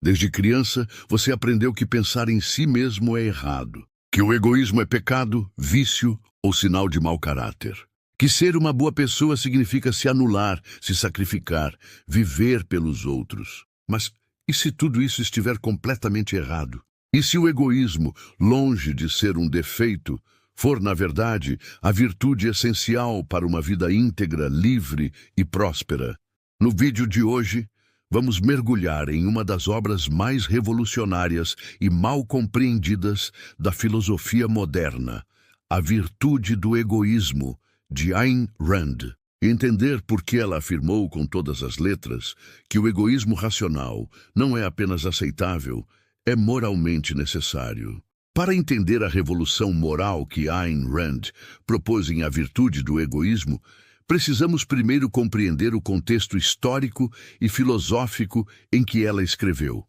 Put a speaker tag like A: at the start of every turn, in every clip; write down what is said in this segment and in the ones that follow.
A: Desde criança, você aprendeu que pensar em si mesmo é errado, que o egoísmo é pecado, vício ou sinal de mau caráter. Que ser uma boa pessoa significa se anular, se sacrificar, viver pelos outros. Mas e se tudo isso estiver completamente errado? E se o egoísmo, longe de ser um defeito, for, na verdade, a virtude essencial para uma vida íntegra, livre e próspera? No vídeo de hoje, vamos mergulhar em uma das obras mais revolucionárias e mal compreendidas da filosofia moderna, A Virtude do Egoísmo, de Ayn Rand. Entender por que ela afirmou com todas as letras que o egoísmo racional não é apenas aceitável, é moralmente necessário. Para entender a revolução moral que Ayn Rand propôs em A Virtude do Egoísmo, precisamos primeiro compreender o contexto histórico e filosófico em que ela escreveu.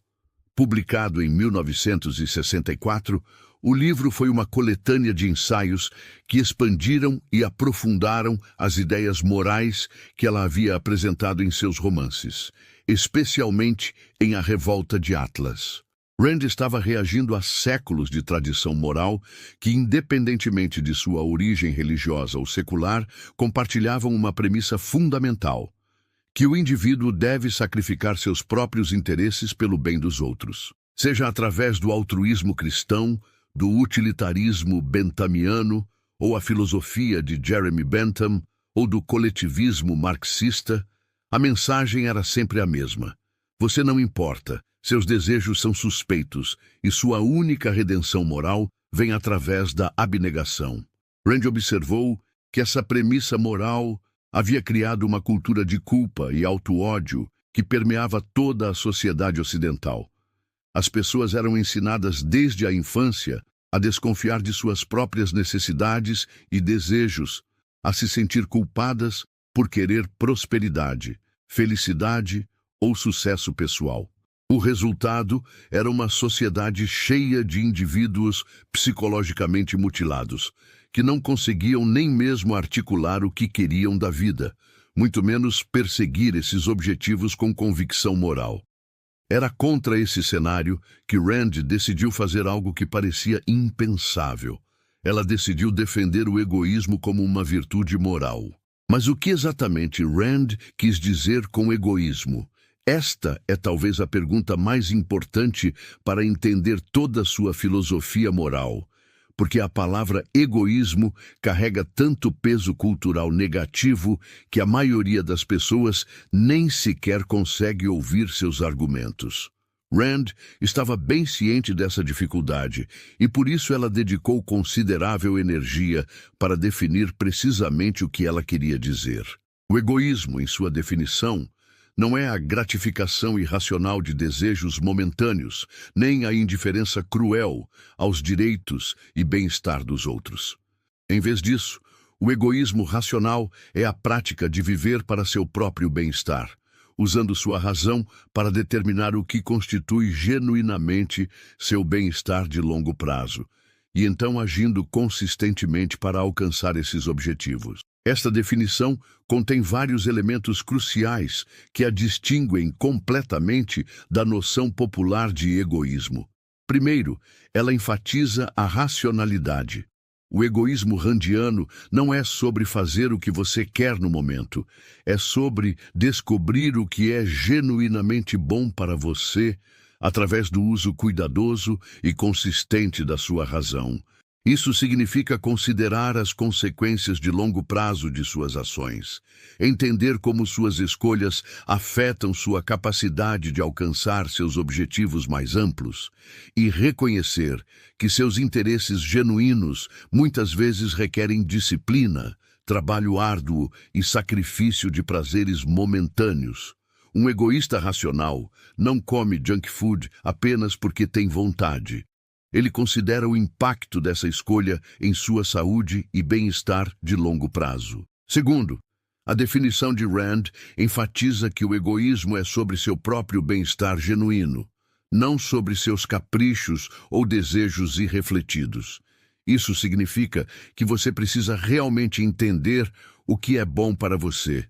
A: Publicado em 1964, o livro foi uma coletânea de ensaios que expandiram e aprofundaram as ideias morais que ela havia apresentado em seus romances, especialmente em A Revolta de Atlas. Rand estava reagindo a séculos de tradição moral que, independentemente de sua origem religiosa ou secular, compartilhavam uma premissa fundamental: que o indivíduo deve sacrificar seus próprios interesses pelo bem dos outros. Seja através do altruísmo cristão, do utilitarismo benthamiano, ou a filosofia de Jeremy Bentham, ou do coletivismo marxista, a mensagem era sempre a mesma. Você não importa, seus desejos são suspeitos, e sua única redenção moral vem através da abnegação. Rand observou que essa premissa moral havia criado uma cultura de culpa e auto-ódio que permeava toda a sociedade ocidental. As pessoas eram ensinadas desde a infância a desconfiar de suas próprias necessidades e desejos, a se sentir culpadas por querer prosperidade, felicidade ou sucesso pessoal. O resultado era uma sociedade cheia de indivíduos psicologicamente mutilados, que não conseguiam nem mesmo articular o que queriam da vida, muito menos perseguir esses objetivos com convicção moral. Era contra esse cenário que Rand decidiu fazer algo que parecia impensável. Ela decidiu defender o egoísmo como uma virtude moral. Mas o que exatamente Rand quis dizer com egoísmo? Esta é talvez a pergunta mais importante para entender toda a sua filosofia moral, porque a palavra egoísmo carrega tanto peso cultural negativo que a maioria das pessoas nem sequer consegue ouvir seus argumentos. Rand estava bem ciente dessa dificuldade e por isso ela dedicou considerável energia para definir precisamente o que ela queria dizer. O egoísmo, em sua definição, não é a gratificação irracional de desejos momentâneos, nem a indiferença cruel aos direitos e bem-estar dos outros. Em vez disso, o egoísmo racional é a prática de viver para seu próprio bem-estar, usando sua razão para determinar o que constitui genuinamente seu bem-estar de longo prazo, e então agindo consistentemente para alcançar esses objetivos. Esta definição contém vários elementos cruciais que a distinguem completamente da noção popular de egoísmo. Primeiro, ela enfatiza a racionalidade. O egoísmo randiano não é sobre fazer o que você quer no momento, é sobre descobrir o que é genuinamente bom para você através do uso cuidadoso e consistente da sua razão. Isso significa considerar as consequências de longo prazo de suas ações, entender como suas escolhas afetam sua capacidade de alcançar seus objetivos mais amplos e reconhecer que seus interesses genuínos muitas vezes requerem disciplina, trabalho árduo e sacrifício de prazeres momentâneos. Um egoísta racional não come junk food apenas porque tem vontade. Ele considera o impacto dessa escolha em sua saúde e bem-estar de longo prazo. Segundo, a definição de Rand enfatiza que o egoísmo é sobre seu próprio bem-estar genuíno, não sobre seus caprichos ou desejos irrefletidos. Isso significa que você precisa realmente entender o que é bom para você,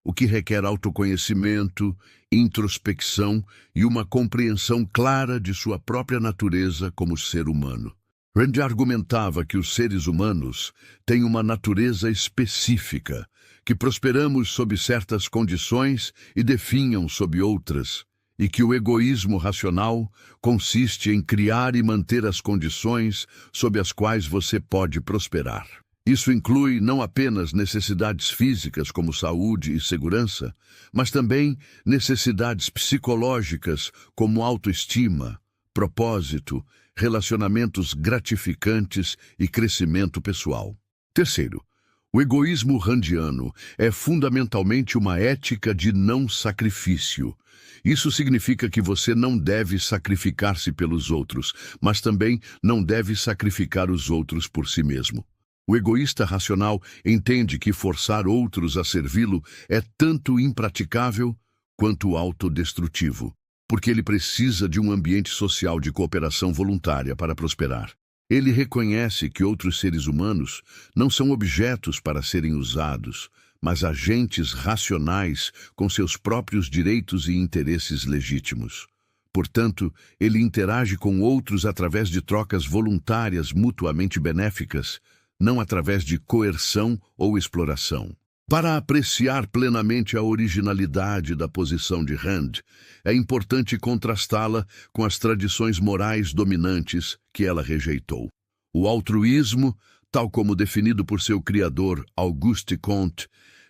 A: o que requer autoconhecimento, introspecção e uma compreensão clara de sua própria natureza como ser humano. Rand argumentava que os seres humanos têm uma natureza específica, que prosperamos sob certas condições e definham sob outras, e que o egoísmo racional consiste em criar e manter as condições sob as quais você pode prosperar. Isso inclui não apenas necessidades físicas como saúde e segurança, mas também necessidades psicológicas como autoestima, propósito, relacionamentos gratificantes e crescimento pessoal. Terceiro, o egoísmo randiano é fundamentalmente uma ética de não sacrifício. Isso significa que você não deve sacrificar-se pelos outros, mas também não deve sacrificar os outros por si mesmo. O egoísta racional entende que forçar outros a servi-lo é tanto impraticável quanto autodestrutivo, porque ele precisa de um ambiente social de cooperação voluntária para prosperar. Ele reconhece que outros seres humanos não são objetos para serem usados, mas agentes racionais com seus próprios direitos e interesses legítimos. Portanto, ele interage com outros através de trocas voluntárias mutuamente benéficas, não através de coerção ou exploração. Para apreciar plenamente a originalidade da posição de Rand, é importante contrastá-la com as tradições morais dominantes que ela rejeitou. O altruísmo, tal como definido por seu criador Auguste Comte,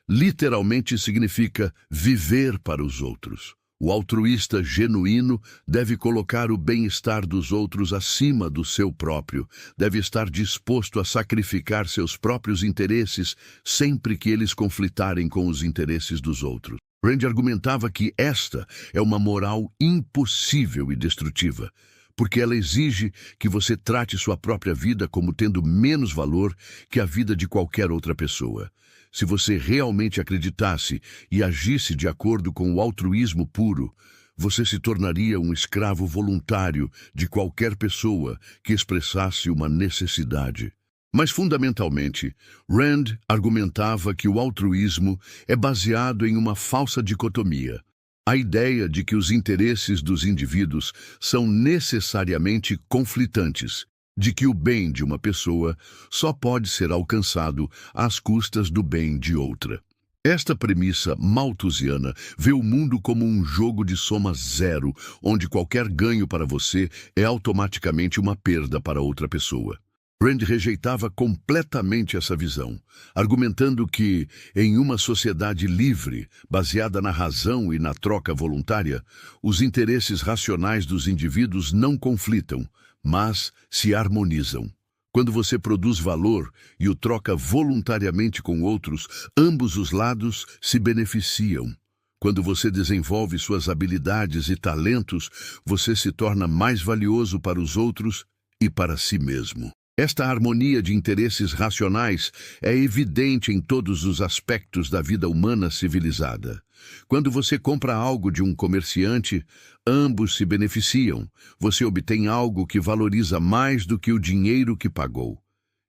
A: literalmente significa viver para os outros. O altruísta genuíno deve colocar o bem-estar dos outros acima do seu próprio, deve estar disposto a sacrificar seus próprios interesses sempre que eles conflitarem com os interesses dos outros. Rand argumentava que esta é uma moral impossível e destrutiva, porque ela exige que você trate sua própria vida como tendo menos valor que a vida de qualquer outra pessoa. Se você realmente acreditasse e agisse de acordo com o altruísmo puro, você se tornaria um escravo voluntário de qualquer pessoa que expressasse uma necessidade. Mas, fundamentalmente, Rand argumentava que o altruísmo é baseado em uma falsa dicotomia. A ideia de que os interesses dos indivíduos são necessariamente conflitantes, de que o bem de uma pessoa só pode ser alcançado às custas do bem de outra. Esta premissa malthusiana vê o mundo como um jogo de soma zero, onde qualquer ganho para você é automaticamente uma perda para outra pessoa. Rand rejeitava completamente essa visão, argumentando que, em uma sociedade livre, baseada na razão e na troca voluntária, os interesses racionais dos indivíduos não conflitam, mas se harmonizam. Quando você produz valor e o troca voluntariamente com outros, ambos os lados se beneficiam. Quando você desenvolve suas habilidades e talentos, você se torna mais valioso para os outros e para si mesmo. Esta harmonia de interesses racionais é evidente em todos os aspectos da vida humana civilizada. Quando você compra algo de um comerciante, ambos se beneficiam. Você obtém algo que valoriza mais do que o dinheiro que pagou.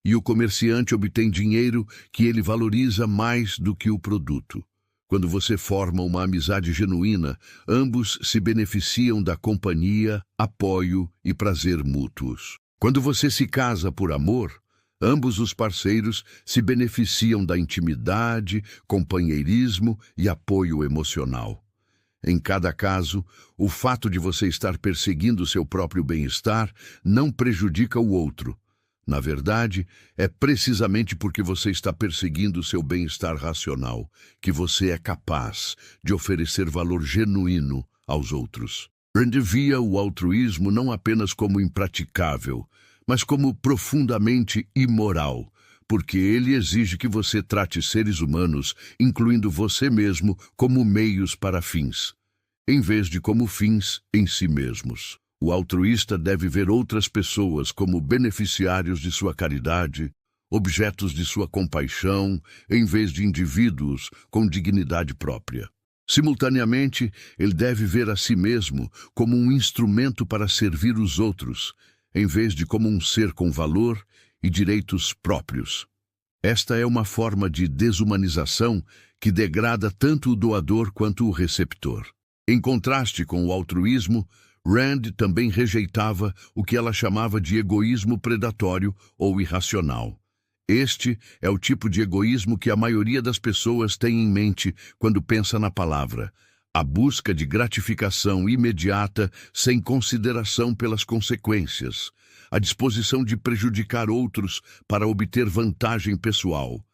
A: E o comerciante obtém dinheiro que ele valoriza mais do que o produto. Quando você forma uma amizade genuína, ambos se beneficiam da companhia, apoio e prazer mútuos. Quando você se casa por amor, ambos os parceiros se beneficiam da intimidade, companheirismo e apoio emocional. Em cada caso, o fato de você estar perseguindo seu próprio bem-estar não prejudica o outro. Na verdade, é precisamente porque você está perseguindo seu bem-estar racional que você é capaz de oferecer valor genuíno aos outros. Rand via o altruísmo não apenas como impraticável, mas como profundamente imoral, porque ele exige que você trate seres humanos, incluindo você mesmo, como meios para fins, em vez de como fins em si mesmos. O altruísta deve ver outras pessoas como beneficiários de sua caridade, objetos de sua compaixão, em vez de indivíduos com dignidade própria. Simultaneamente, ele deve ver a si mesmo como um instrumento para servir os outros, em vez de como um ser com valor e direitos próprios. Esta é uma forma de desumanização que degrada tanto o doador quanto o receptor. Em contraste com o altruísmo, Rand também rejeitava o que ela chamava de egoísmo predatório ou irracional. Este é o tipo de egoísmo que a maioria das pessoas tem em mente quando pensa na palavra: a busca de gratificação imediata sem consideração pelas consequências, a disposição de prejudicar outros para obter vantagem pessoal,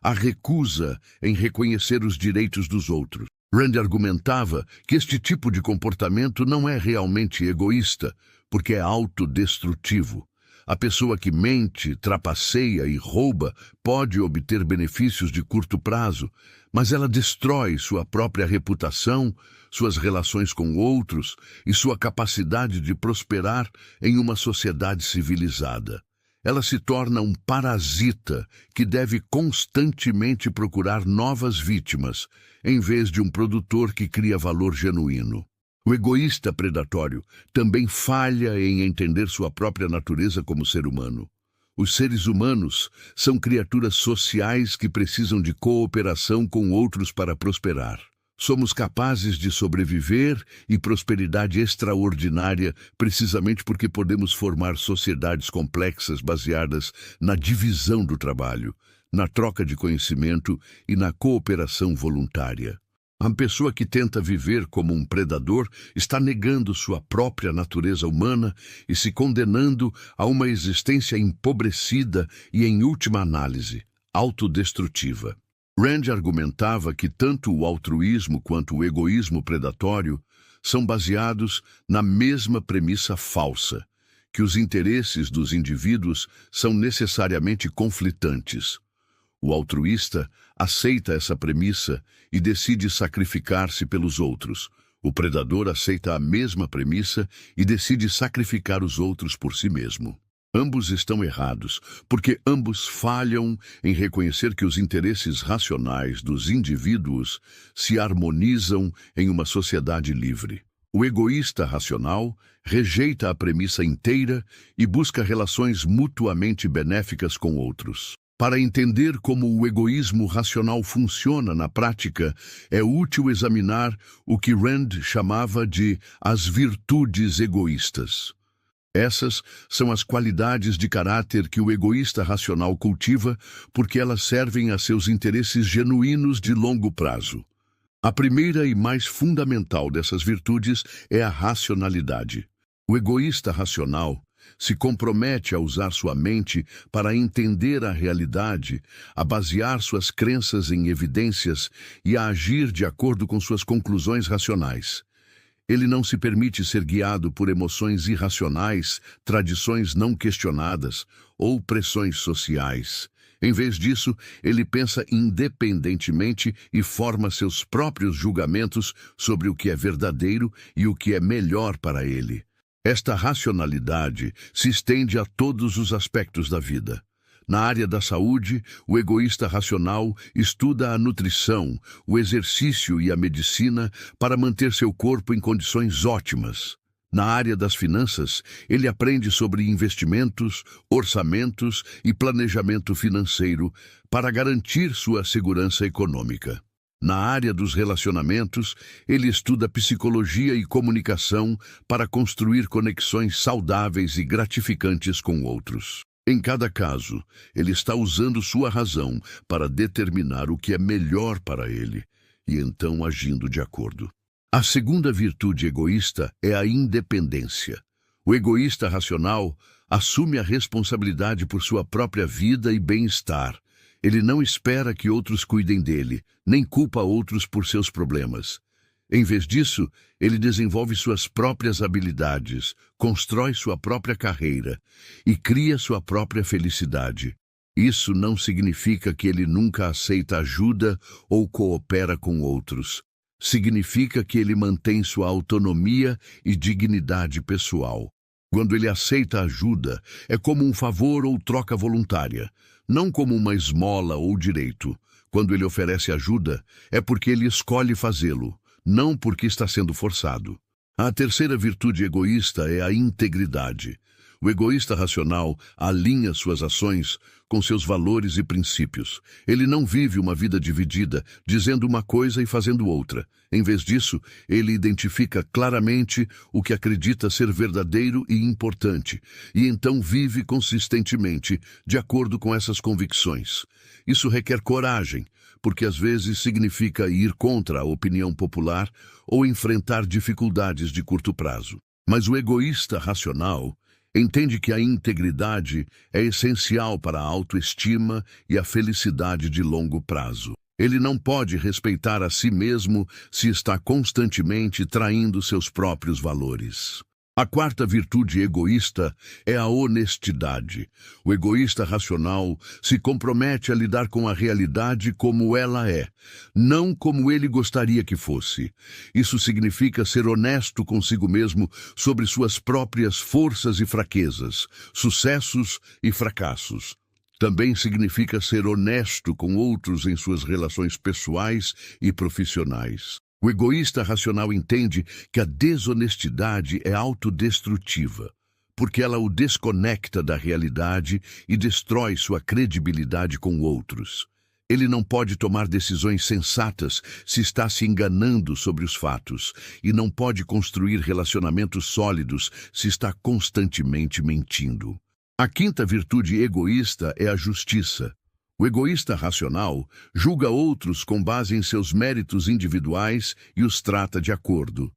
A: a recusa em reconhecer os direitos dos outros. Rand argumentava que este tipo de comportamento não é realmente egoísta, porque é autodestrutivo. A pessoa que mente, trapaceia e rouba pode obter benefícios de curto prazo, mas ela destrói sua própria reputação, suas relações com outros e sua capacidade de prosperar em uma sociedade civilizada. Ela se torna um parasita que deve constantemente procurar novas vítimas, em vez de um produtor que cria valor genuíno. O egoísta predatório também falha em entender sua própria natureza como ser humano. Os seres humanos são criaturas sociais que precisam de cooperação com outros para prosperar. Somos capazes de sobreviver e prosperidade extraordinária precisamente porque podemos formar sociedades complexas baseadas na divisão do trabalho, na troca de conhecimento e na cooperação voluntária. A pessoa que tenta viver como um predador está negando sua própria natureza humana e se condenando a uma existência empobrecida e, em última análise, autodestrutiva. Rand argumentava que tanto o altruísmo quanto o egoísmo predatório são baseados na mesma premissa falsa, que os interesses dos indivíduos são necessariamente conflitantes. O altruísta aceita essa premissa e decide sacrificar-se pelos outros. O predador aceita a mesma premissa e decide sacrificar os outros por si mesmo. Ambos estão errados, porque ambos falham em reconhecer que os interesses racionais dos indivíduos se harmonizam em uma sociedade livre. O egoísta racional rejeita a premissa inteira e busca relações mutuamente benéficas com outros. Para entender como o egoísmo racional funciona na prática, é útil examinar o que Rand chamava de as virtudes egoístas. Essas são as qualidades de caráter que o egoísta racional cultiva porque elas servem a seus interesses genuínos de longo prazo. A primeira e mais fundamental dessas virtudes é a racionalidade. O egoísta racional se compromete a usar sua mente para entender a realidade, a basear suas crenças em evidências e a agir de acordo com suas conclusões racionais. Ele não se permite ser guiado por emoções irracionais, tradições não questionadas ou pressões sociais. Em vez disso, ele pensa independentemente e forma seus próprios julgamentos sobre o que é verdadeiro e o que é melhor para ele. Esta racionalidade se estende a todos os aspectos da vida. Na área da saúde, o egoísta racional estuda a nutrição, o exercício e a medicina para manter seu corpo em condições ótimas. Na área das finanças, ele aprende sobre investimentos, orçamentos e planejamento financeiro para garantir sua segurança econômica. Na área dos relacionamentos, ele estuda psicologia e comunicação para construir conexões saudáveis e gratificantes com outros. Em cada caso, ele está usando sua razão para determinar o que é melhor para ele e então agindo de acordo. A segunda virtude egoísta é a independência. O egoísta racional assume a responsabilidade por sua própria vida e bem-estar. Ele não espera que outros cuidem dele, nem culpa outros por seus problemas. Em vez disso, ele desenvolve suas próprias habilidades, constrói sua própria carreira e cria sua própria felicidade. Isso não significa que ele nunca aceita ajuda ou coopera com outros. Significa que ele mantém sua autonomia e dignidade pessoal. Quando ele aceita ajuda, é como um favor ou troca voluntária, não como uma esmola ou direito. Quando ele oferece ajuda, é porque ele escolhe fazê-lo, não porque está sendo forçado. A terceira virtude egoísta é a integridade. O egoísta racional alinha suas ações com seus valores e princípios. Ele não vive uma vida dividida, dizendo uma coisa e fazendo outra. Em vez disso, ele identifica claramente o que acredita ser verdadeiro e importante, e então vive consistentemente de acordo com essas convicções. Isso requer coragem, porque às vezes significa ir contra a opinião popular ou enfrentar dificuldades de curto prazo. Mas o egoísta racional entende que a integridade é essencial para a autoestima e a felicidade de longo prazo. Ele não pode respeitar a si mesmo se está constantemente traindo seus próprios valores. A quarta virtude egoísta é a honestidade. O egoísta racional se compromete a lidar com a realidade como ela é, não como ele gostaria que fosse. Isso significa ser honesto consigo mesmo sobre suas próprias forças e fraquezas, sucessos e fracassos. Também significa ser honesto com outros em suas relações pessoais e profissionais. O egoísta racional entende que a desonestidade é autodestrutiva, porque ela o desconecta da realidade e destrói sua credibilidade com outros. Ele não pode tomar decisões sensatas se está se enganando sobre os fatos, e não pode construir relacionamentos sólidos se está constantemente mentindo. A quinta virtude egoísta é a justiça. O egoísta racional julga outros com base em seus méritos individuais e os trata de acordo.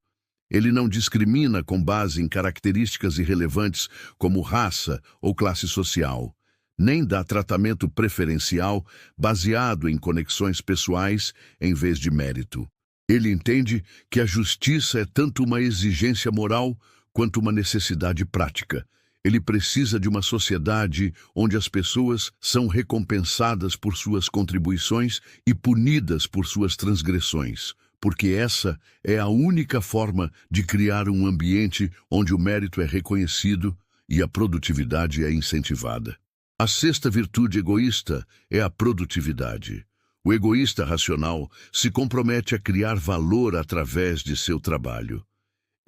A: Ele não discrimina com base em características irrelevantes como raça ou classe social, nem dá tratamento preferencial baseado em conexões pessoais em vez de mérito. Ele entende que a justiça é tanto uma exigência moral quanto uma necessidade prática. Ele precisa de uma sociedade onde as pessoas são recompensadas por suas contribuições e punidas por suas transgressões, porque essa é a única forma de criar um ambiente onde o mérito é reconhecido e a produtividade é incentivada. A sexta virtude egoísta é a produtividade. O egoísta racional se compromete a criar valor através de seu trabalho.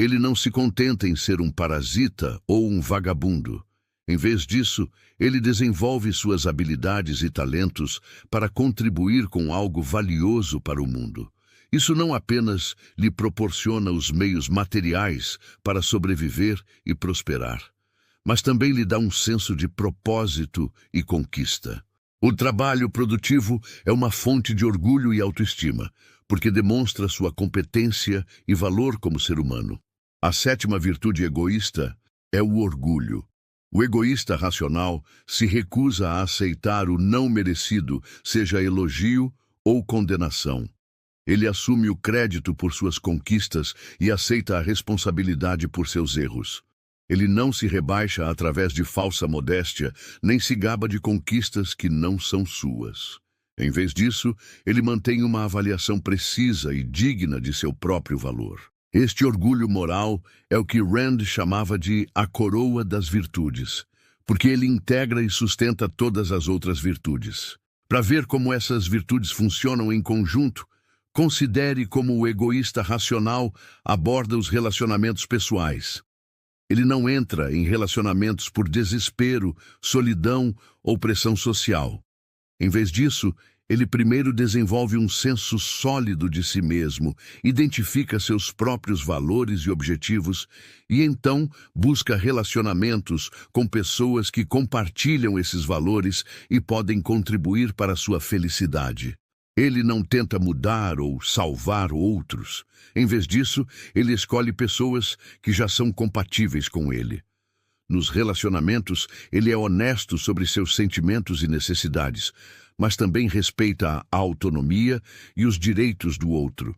A: Ele não se contenta em ser um parasita ou um vagabundo. Em vez disso, ele desenvolve suas habilidades e talentos para contribuir com algo valioso para o mundo. Isso não apenas lhe proporciona os meios materiais para sobreviver e prosperar, mas também lhe dá um senso de propósito e conquista. O trabalho produtivo é uma fonte de orgulho e autoestima, porque demonstra sua competência e valor como ser humano. A sétima virtude egoísta é o orgulho. O egoísta racional se recusa a aceitar o não merecido, seja elogio ou condenação. Ele assume o crédito por suas conquistas e aceita a responsabilidade por seus erros. Ele não se rebaixa através de falsa modéstia, nem se gaba de conquistas que não são suas. Em vez disso, ele mantém uma avaliação precisa e digna de seu próprio valor. Este orgulho moral é o que Rand chamava de a coroa das virtudes, porque ele integra e sustenta todas as outras virtudes. Para ver como essas virtudes funcionam em conjunto, considere como o egoísta racional aborda os relacionamentos pessoais. Ele não entra em relacionamentos por desespero, solidão ou pressão social. Em vez disso, ele primeiro desenvolve um senso sólido de si mesmo, identifica seus próprios valores e objetivos e então busca relacionamentos com pessoas que compartilham esses valores e podem contribuir para sua felicidade. Ele não tenta mudar ou salvar outros. Em vez disso, ele escolhe pessoas que já são compatíveis com ele. Nos relacionamentos, ele é honesto sobre seus sentimentos e necessidades, mas também respeita a autonomia e os direitos do outro.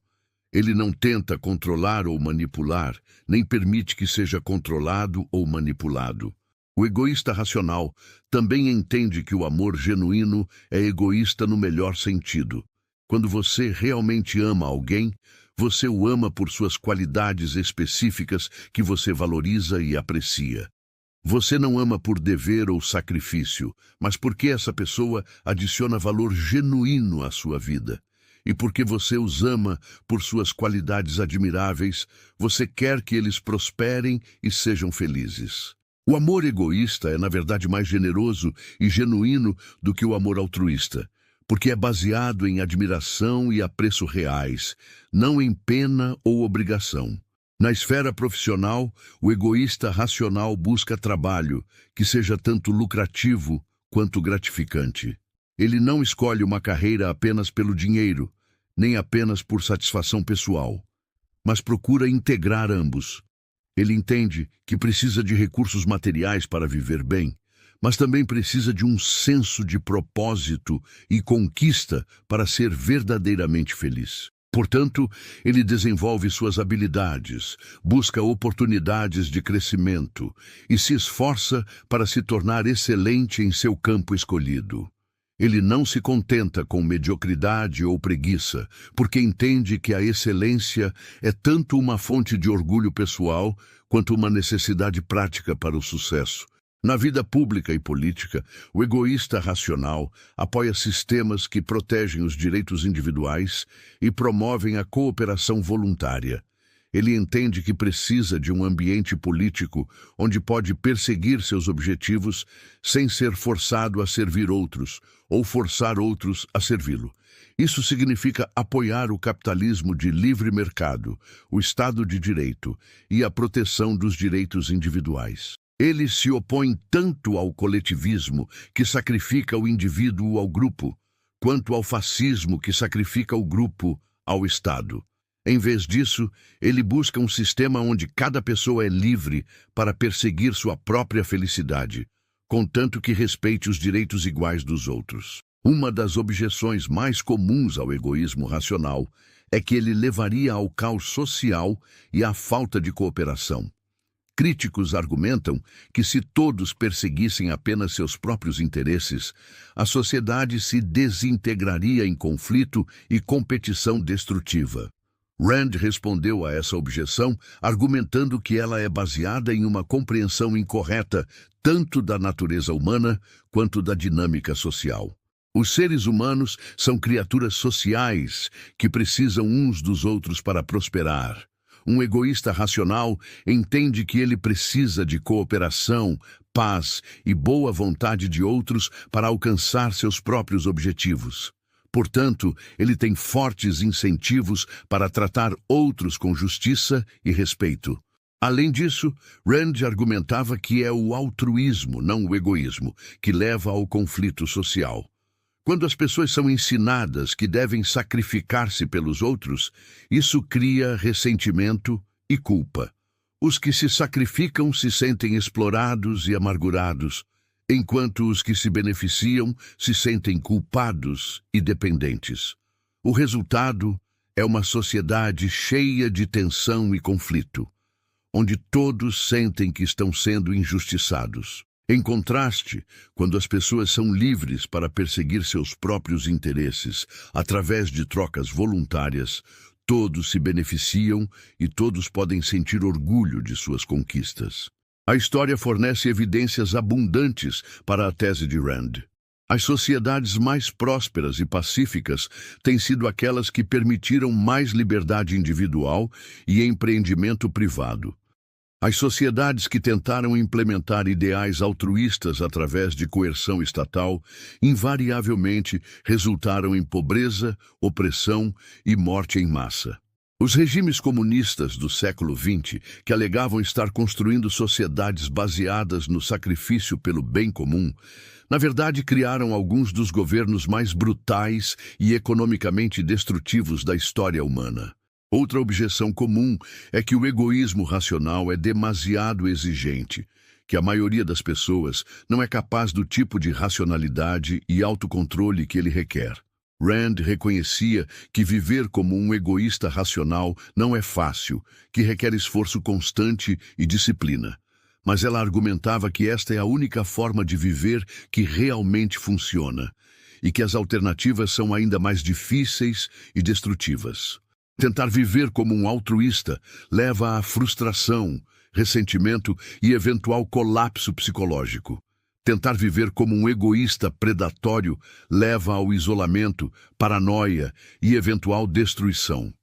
A: Ele não tenta controlar ou manipular, nem permite que seja controlado ou manipulado. O egoísta racional também entende que o amor genuíno é egoísta no melhor sentido. Quando você realmente ama alguém, você o ama por suas qualidades específicas que você valoriza e aprecia. Você não ama por dever ou sacrifício, mas porque essa pessoa adiciona valor genuíno à sua vida. E porque você os ama por suas qualidades admiráveis, você quer que eles prosperem e sejam felizes. O amor egoísta é, na verdade, mais generoso e genuíno do que o amor altruísta, porque é baseado em admiração e apreço reais, não em pena ou obrigação. Na esfera profissional, o egoísta racional busca trabalho que seja tanto lucrativo quanto gratificante. Ele não escolhe uma carreira apenas pelo dinheiro, nem apenas por satisfação pessoal, mas procura integrar ambos. Ele entende que precisa de recursos materiais para viver bem, mas também precisa de um senso de propósito e conquista para ser verdadeiramente feliz. Portanto, ele desenvolve suas habilidades, busca oportunidades de crescimento e se esforça para se tornar excelente em seu campo escolhido. Ele não se contenta com mediocridade ou preguiça, porque entende que a excelência é tanto uma fonte de orgulho pessoal quanto uma necessidade prática para o sucesso. Na vida pública e política, o egoísta racional apoia sistemas que protegem os direitos individuais e promovem a cooperação voluntária. Ele entende que precisa de um ambiente político onde pode perseguir seus objetivos sem ser forçado a servir outros ou forçar outros a servi-lo. Isso significa apoiar o capitalismo de livre mercado, o Estado de Direito e a proteção dos direitos individuais. Ele se opõe tanto ao coletivismo, que sacrifica o indivíduo ao grupo, quanto ao fascismo, que sacrifica o grupo ao Estado. Em vez disso, ele busca um sistema onde cada pessoa é livre para perseguir sua própria felicidade, contanto que respeite os direitos iguais dos outros. Uma das objeções mais comuns ao egoísmo racional é que ele levaria ao caos social e à falta de cooperação. Críticos argumentam que se todos perseguissem apenas seus próprios interesses, a sociedade se desintegraria em conflito e competição destrutiva. Rand respondeu a essa objeção, argumentando que ela é baseada em uma compreensão incorreta tanto da natureza humana quanto da dinâmica social. Os seres humanos são criaturas sociais que precisam uns dos outros para prosperar. Um egoísta racional entende que ele precisa de cooperação, paz e boa vontade de outros para alcançar seus próprios objetivos. Portanto, ele tem fortes incentivos para tratar outros com justiça e respeito. Além disso, Rand argumentava que é o altruísmo, não o egoísmo, que leva ao conflito social. Quando as pessoas são ensinadas que devem sacrificar-se pelos outros, isso cria ressentimento e culpa. Os que se sacrificam se sentem explorados e amargurados, enquanto os que se beneficiam se sentem culpados e dependentes. O resultado é uma sociedade cheia de tensão e conflito, onde todos sentem que estão sendo injustiçados. Em contraste, quando as pessoas são livres para perseguir seus próprios interesses através de trocas voluntárias, todos se beneficiam e todos podem sentir orgulho de suas conquistas. A história fornece evidências abundantes para a tese de Rand. As sociedades mais prósperas e pacíficas têm sido aquelas que permitiram mais liberdade individual e empreendimento privado. As sociedades que tentaram implementar ideais altruístas através de coerção estatal invariavelmente resultaram em pobreza, opressão e morte em massa. Os regimes comunistas do século XX, que alegavam estar construindo sociedades baseadas no sacrifício pelo bem comum, na verdade criaram alguns dos governos mais brutais e economicamente destrutivos da história humana. Outra objeção comum é que o egoísmo racional é demasiado exigente, que a maioria das pessoas não é capaz do tipo de racionalidade e autocontrole que ele requer. Rand reconhecia que viver como um egoísta racional não é fácil, que requer esforço constante e disciplina. Mas ela argumentava que esta é a única forma de viver que realmente funciona, e que as alternativas são ainda mais difíceis e destrutivas. Tentar viver como um altruísta leva à frustração, ressentimento e eventual colapso psicológico. Tentar viver como um egoísta predatório leva ao isolamento, paranoia e eventual destruição.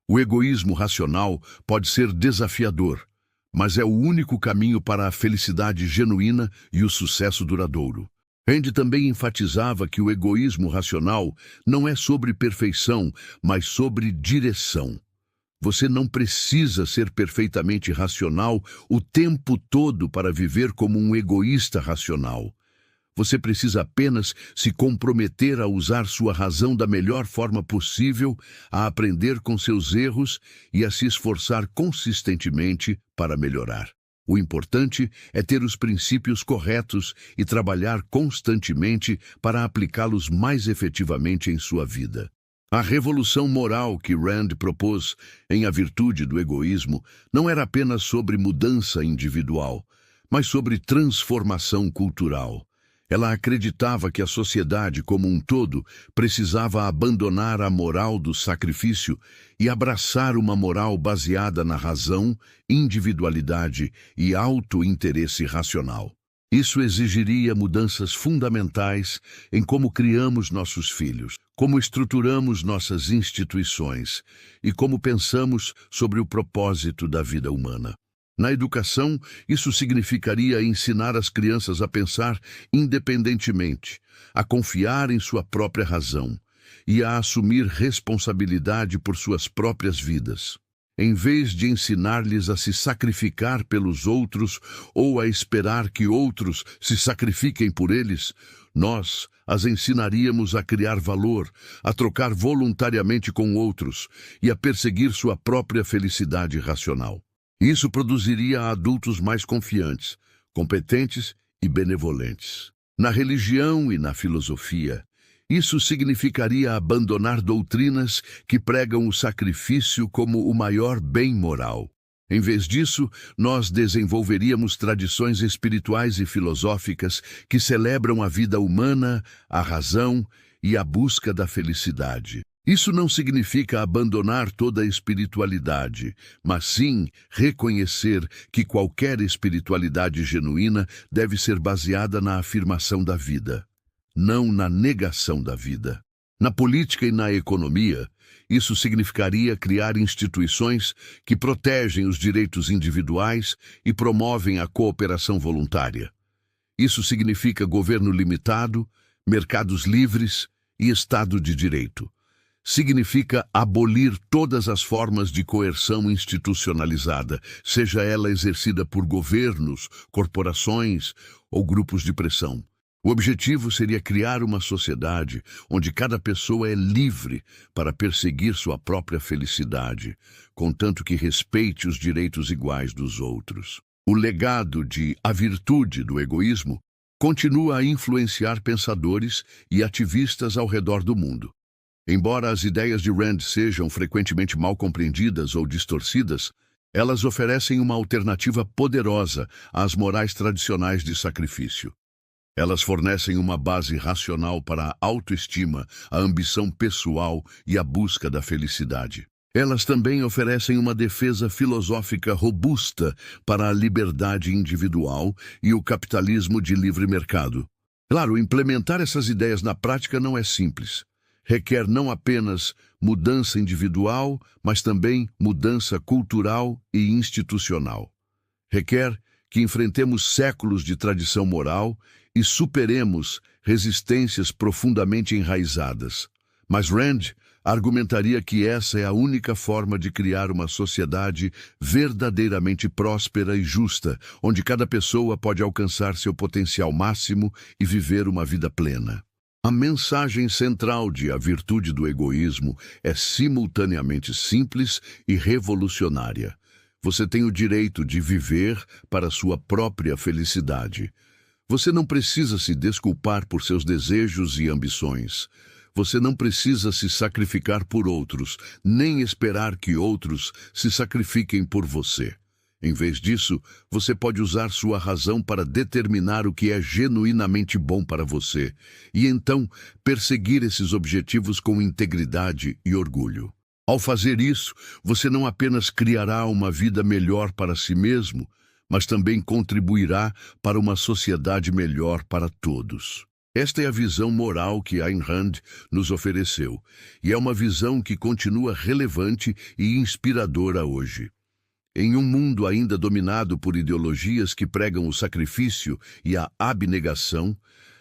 A: O egoísmo racional pode ser desafiador, mas é o único caminho para a felicidade genuína e o sucesso duradouro. Rand também enfatizava que o egoísmo racional não é sobre perfeição, mas sobre direção. Você não precisa ser perfeitamente racional o tempo todo para viver como um egoísta racional. Você precisa apenas se comprometer a usar sua razão da melhor forma possível, a aprender com seus erros e a se esforçar consistentemente para melhorar. O importante é ter os princípios corretos e trabalhar constantemente para aplicá-los mais efetivamente em sua vida. A revolução moral que Rand propôs em A Virtude do Egoísmo não era apenas sobre mudança individual, mas sobre transformação cultural. Ela acreditava que a sociedade como um todo precisava abandonar a moral do sacrifício e abraçar uma moral baseada na razão, individualidade e auto-interesse racional. Isso exigiria mudanças fundamentais em como criamos nossos filhos, como estruturamos nossas instituições e como pensamos sobre o propósito da vida humana. Na educação, isso significaria ensinar as crianças a pensar independentemente, a confiar em sua própria razão e a assumir responsabilidade por suas próprias vidas. Em vez de ensinar-lhes a se sacrificar pelos outros ou a esperar que outros se sacrifiquem por eles, nós as ensinaríamos a criar valor, a trocar voluntariamente com outros e a perseguir sua própria felicidade racional. Isso produziria adultos mais confiantes, competentes e benevolentes. Na religião e na filosofia, isso significaria abandonar doutrinas que pregam o sacrifício como o maior bem moral. Em vez disso, nós desenvolveríamos tradições espirituais e filosóficas que celebram a vida humana, a razão e a busca da felicidade. Isso não significa abandonar toda a espiritualidade, mas sim reconhecer que qualquer espiritualidade genuína deve ser baseada na afirmação da vida, não na negação da vida. Na política e na economia, isso significaria criar instituições que protegem os direitos individuais e promovem a cooperação voluntária. Isso significa governo limitado, mercados livres e Estado de Direito. Significa abolir todas as formas de coerção institucionalizada, seja ela exercida por governos, corporações ou grupos de pressão. O objetivo seria criar uma sociedade onde cada pessoa é livre para perseguir sua própria felicidade, contanto que respeite os direitos iguais dos outros. O legado de A Virtude do Egoísmo continua a influenciar pensadores e ativistas ao redor do mundo. Embora as ideias de Rand sejam frequentemente mal compreendidas ou distorcidas, elas oferecem uma alternativa poderosa às morais tradicionais de sacrifício. Elas fornecem uma base racional para a autoestima, a ambição pessoal e a busca da felicidade. Elas também oferecem uma defesa filosófica robusta para a liberdade individual e o capitalismo de livre mercado. Claro, implementar essas ideias na prática não é simples. Requer não apenas mudança individual, mas também mudança cultural e institucional. Requer que enfrentemos séculos de tradição moral e superemos resistências profundamente enraizadas. Mas Rand argumentaria que essa é a única forma de criar uma sociedade verdadeiramente próspera e justa, onde cada pessoa pode alcançar seu potencial máximo e viver uma vida plena. A mensagem central de A Virtude do Egoísmo é simultaneamente simples e revolucionária. Você tem o direito de viver para sua própria felicidade. Você não precisa se desculpar por seus desejos e ambições. Você não precisa se sacrificar por outros, nem esperar que outros se sacrifiquem por você. Em vez disso, você pode usar sua razão para determinar o que é genuinamente bom para você, e então perseguir esses objetivos com integridade e orgulho. Ao fazer isso, você não apenas criará uma vida melhor para si mesmo, mas também contribuirá para uma sociedade melhor para todos. Esta é a visão moral que Ayn Rand nos ofereceu, e é uma visão que continua relevante e inspiradora hoje. Em um mundo ainda dominado por ideologias que pregam o sacrifício e a abnegação,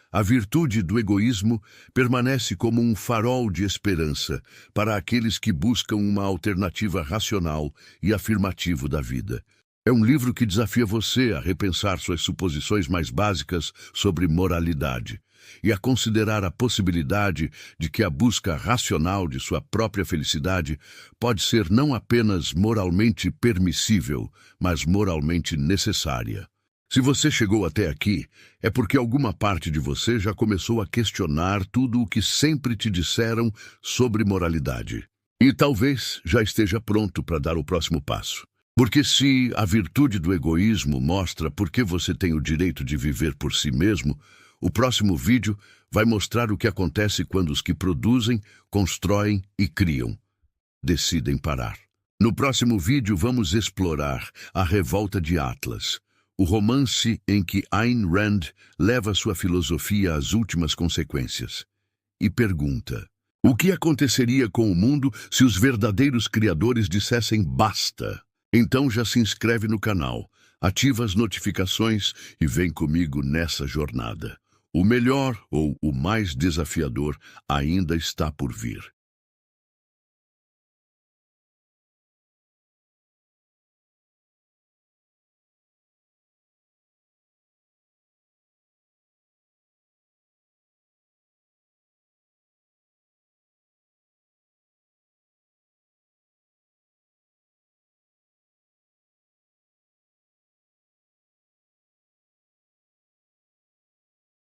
A: a virtude do egoísmo permanece como um farol de esperança para aqueles que buscam uma alternativa racional e afirmativa da vida. É um livro que desafia você a repensar suas suposições mais básicas sobre moralidade e a considerar a possibilidade de que a busca racional de sua própria felicidade pode ser não apenas moralmente permissível, mas moralmente necessária. Se você chegou até aqui, é porque alguma parte de você já começou a questionar tudo o que sempre te disseram sobre moralidade. E talvez já esteja pronto para dar o próximo passo. Porque se a virtude do egoísmo mostra por que você tem o direito de viver por si mesmo, o próximo vídeo vai mostrar o que acontece quando os que produzem, constroem e criam decidem parar. No próximo vídeo vamos explorar a revolta de Atlas, o romance em que Ayn Rand leva sua filosofia às últimas consequências. E pergunta: o que aconteceria com o mundo se os verdadeiros criadores dissessem basta? Então já se inscreve no canal, ativa as notificações e vem comigo nessa jornada. O melhor ou o mais desafiador ainda está por vir.